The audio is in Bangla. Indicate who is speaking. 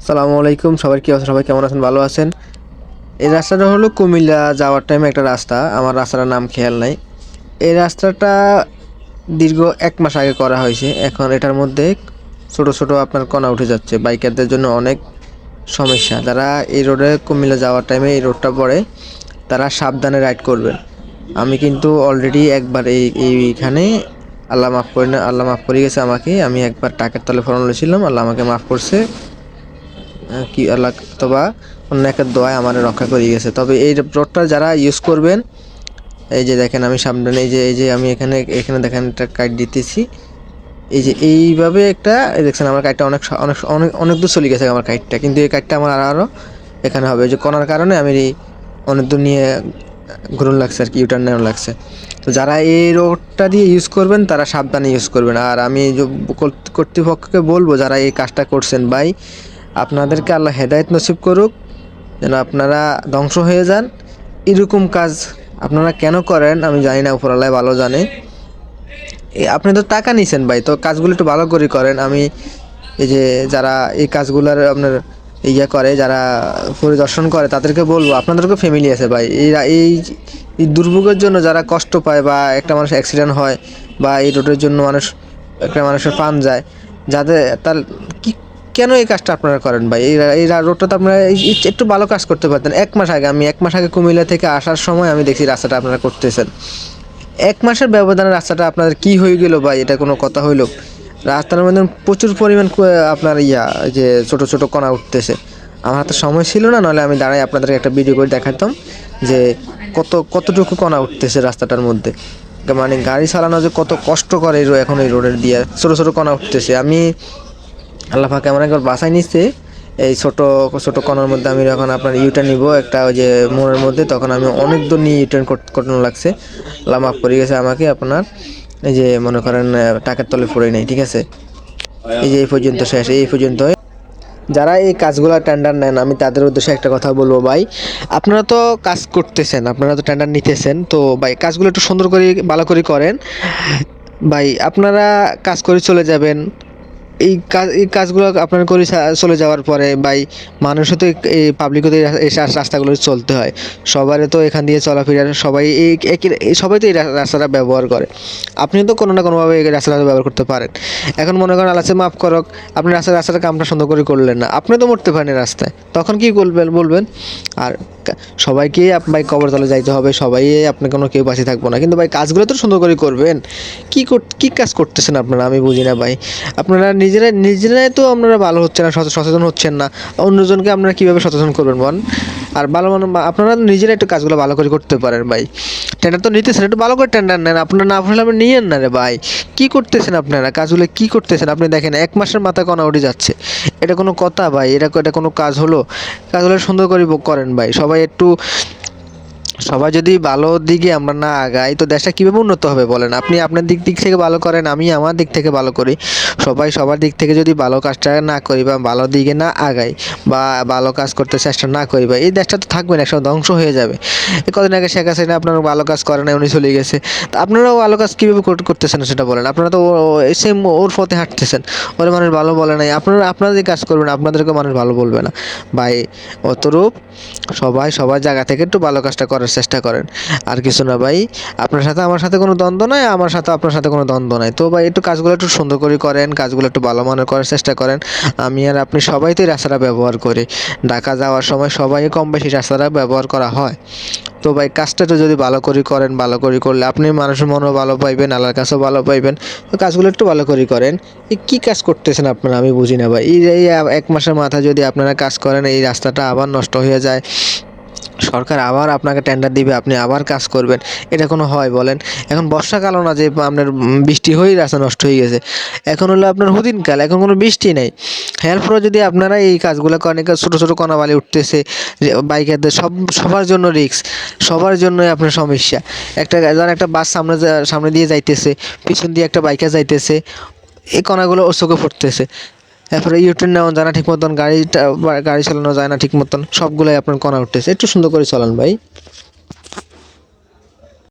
Speaker 1: সালামু আলাইকুম, সবাই কি অবস্থা? সবাই কেমন আছেন? ভালো আছেন? এই রাস্তাটা হলো কুমিল্লা যাওয়ার টাইমে একটা রাস্তা, আমার রাস্তাটার নাম খেয়াল নাই। এই রাস্তাটা দীর্ঘ 1 মাস আগে করা হয়েছে। এখন এটার মধ্যে ছোট ছোট আপনার কণা উঠে যাচ্ছে, বাইকারদের জন্য অনেক সমস্যা। যারা এই রোডে কুমিল্লা যাওয়ার টাইমে এই রোডটা পড়ে, তারা সাবধানে রাইড করবেন। আমি কিন্তু অলরেডি একবার এইখানে আল্লাহ মাফ করে না, আল্লাহ মাফ করে গেছে আমাকে। আমি একবার টাকের তলে ফোন ছিলাম, আল্লাহ আমাকে মাফ করছে। কি আল্লাহ অথবা অন্য একটা দোয়ায় আমার রক্ষা করে গেছে। তবে এই রোডটা যারা ইউজ করবেন, এই যে দেখেন আমি সামনে, এই যে আমি এখানে এখানে দেখেন একটা কাইট দিতেছি। এই যে এইভাবে একটা দেখছেন আমার কাইটটা অনেক অনেক অনেক অনেক দূর চলে গেছে আমার কাইটটা, কিন্তু এই কাইটটা আমার আরও এখানে হবে। যে কণার কারণে আমি অনেক দূর নিয়ে ঘুরন লাগছে আর কি, ইউটার্ন নেওয়া লাগছে। তো যারা এই রোডটা দিয়ে ইউজ করবেন তারা সাবধানে ইউজ করবেন। আর আমি কর্তৃপক্ষকে বলবো, যারা এই কাজটা করছেন, ভাই আপনাদেরকে আল্লাহ হেদায়েত নসিব করুক, যেন আপনারা ধ্বংস হয়ে যান। এরকম কাজ আপনারা কেন করেন আমি জানি না, উপরওয়ালা ভালো জানে। আপনি তো টাকা নিছেন ভাই, তো কাজগুলো একটু ভালো করে করেন। আমি এই যে যারা এই কাজগুলোর আপনার করে, যারা পরিদর্শন করে, তাদেরকে বলবো আপনাদেরকে ফ্যামিলি আছে ভাই। এই দুর্ভোগের জন্য যারা কষ্ট পায়, বা একটা মানুষ অ্যাক্সিডেন্ট হয়, বা এই রোডের জন্য একটা মানুষের প্রাণ যায়, যাদের তার কি কেন এই কাজটা আপনারা করেন ভাই? এই রোডটা তো আপনারা একটু ভালো কাজ করতে পারতেন। 1 মাস আগে, আমি 1 মাস আগে কুমিল্লা থেকে আসার সময় আমি দেখছি রাস্তাটা আপনারা করতেছেন। 1 মাসের ব্যবধানে রাস্তাটা আপনাদের কি হয়ে গেল ভাই? এটা কোনো কথা হইল? রাস্তার মধ্যে প্রচুর পরিমাণ আপনার যে ছোট ছোট কণা উঠতেছে। আমার হাতে সময় ছিল না, নাহলে আমি দাঁড়াই আপনাদেরকে একটা ভিডিও করে দেখাতাম যে কতটুকু কণা উঠতেছে রাস্তাটার মধ্যে। মানে গাড়ি চালানো যে কত কষ্ট করে এখন এই রোডের দিয়ে ছোট ছোট কণা উঠতেছে। আমি আল্লাহ পাক এমন একবার বাসায় নিচ্ছে, এই ছোট ছোট কণার মধ্যে আমি যখন আপনার ইউটার্ন নিব একটা ওই যে মোড়ের মধ্যে, তখন আমি অনেক দূর নিয়ে ইউটার্ন করতে লাগছে। আল্লাহ মাফ করে গেছে আমাকে। আপনার এই যে মনে করেন টাকার তলে পড়ে নেই, ঠিক আছে? এই যে এই পর্যন্ত শেষ, এই পর্যন্ত। যারা এই কাজগুলো টেন্ডার নেন, আমি তাদের উদ্দেশ্যে একটা কথা বলবো ভাই, আপনারা তো কাজ করতেছেন, আপনারা তো টেন্ডার নিতেছেন, তো ভাই কাজগুলো একটু সুন্দর করে ভালো করে করেন ভাই। আপনারা কাজ করে চলে যাবেন, এই কাজগুলো আপনার করে চলে যাওয়ার পরে ভাই, মানুষও তো এই পাবলিকও তো এই রাস্তাগুলো চলতে হয়। সবারই তো এখান দিয়ে চলাফেরা, সবাই সবাই তো এই রাস্তাটা ব্যবহার করে। আপনি তো কোনো না কোনোভাবে এই রাস্তাটা ব্যবহার করতে পারেন। এখন মনে করেন আল্লাহ মাফ করক, আপনি রাস্তাটা কামটা সুন্দর করে করলেন না, আপনি তো মরতে পারেন রাস্তায়, তখন কি বলবেন? আর সবাইকে ভাই কবর তলে যাইতে হবে, সবাই আপনার কোনো কেউ পাশে থাকবো না, কিন্তু ভাই কাজগুলো তো সুন্দর করে করবেন। কি কাজ করতেছেন আপনারা আমি বুঝি না ভাই। আপনারা নিজেরাই তো আপনারা ভালো হচ্ছে না, সচেতন হচ্ছেন না, অন্যজনকে আপনারা কীভাবে সচেতন করবেন বল? আর ভালো আপনারা নিজেরা একটু কাজগুলো ভালো করে করতে পারেন ভাই। টেন্ডার তো নিতেছেন, একটু ভালো করে টেন্ডার নেন। আপনারা না পারলে আপনি নিয়েন না রে ভাই। কি করতেছেন আপনারা? কাজগুলো কি করতেছেন? আপনি দেখেন 1 মাসের মাথা কণা উঠে যাচ্ছে। এটা কোনো কথা ভাই? এটা কোনো কাজ হলো? কাজগুলো সুন্দর করে করেন ভাই। সবাই যদি ভালো দিকে আমরা না আগাই, তো দেশটা কীভাবে উন্নত হবে বলেন? আপনি আপনার দিক থেকে ভালো করেন, আমি আমার দিক থেকে ভালো করি। সবাই সবার দিক থেকে যদি ভালো কাজটা না করি, বা ভালো দিকে না আগাই, বা ভালো কাজ করতে চেষ্টা না করি, বা এই দেশটা তো থাকবে না, একসময় ধ্বংস হয়ে যাবে। কদিন আগে শেখ হাসিনা আপনার ভালো কাজ করে না, উনি চলে গেছে। তো আপনারাও ভালো কাজ কীভাবে করতেছেন সেটা বলেন? আপনারা তো সেম ওর পথে হাঁটতেছেন, ওরা মানুষ ভালো বলে নাই। আপনাদের কাজ করবেন, আপনাদেরকে মানুষ ভালো বলবে না ভাই। অতরূপ সবাই সবার জায়গা থেকে একটু ভালো কাজটা করার চেষ্টা করেন, আর কিছু না ভাই। আপনার সাথে আমার সাথে কোনো দ্বন্দ্ব নাই, আমার সাথে আপনার সাথে কোনো দ্বন্দ্ব নাই। তো ভাই একটু কাজগুলো একটু সুন্দর করে করেন, কাজগুলো একটু ভালো মানের করার চেষ্টা করেন। আমি আর আপনি সবাই তো এই রাস্তাটা ব্যবহার করি, ঢাকা যাওয়ার সময় সবাই কম বেশি রাস্তাটা ব্যবহার করা হয়। তো ভাই কাজটা তো যদি ভালো করে করেন, ভালো করে করলে আপনি মানুষের মনও ভালো পাইবেন, আল্লাহর কাছেও ভালো পাইবেন। তো কাজগুলো একটু ভালো করে করেন। কী কাজ করতেছেন আপনারা আমি বুঝি না ভাই। এই 1 মাসের মাথায় যদি আপনারা কাজ করেন, এই রাস্তাটা আবার নষ্ট হয়ে যায়, সরকার আবার আপনাকে টেন্ডার দিবে, আপনি আবার কাজ করবেন, এটা কোনো হয় বলেন? এখন বর্ষাকালও না যে আপনার বৃষ্টি হয়েই রাস্তা নষ্ট হয়ে গেছে, এখন হলো আপনার হুদিনকাল, এখন কোনো বৃষ্টি নেই। এরপরে যদি আপনারা এই কাজগুলো করেন, ছোটো ছোটো কণাবালি উঠতেছে, বাইকারদের সবার জন্য রিস্ক, সবার জন্যই আপনার সমস্যা। একটা বাস সামনে দিয়ে যাইতেছে, পিছন দিয়ে একটা বাইকার যাইতেছে, এই কণাগুলো ওর চোখে পড়তেছে। এরপরে ইউটার্ন নেওয়া যায় না ঠিক মতন, গাড়ি চালানো যায় না ঠিক মতন, সবগুলোই আপনার কণা উঠতেছে। একটু সুন্দর করে চালান ভাই।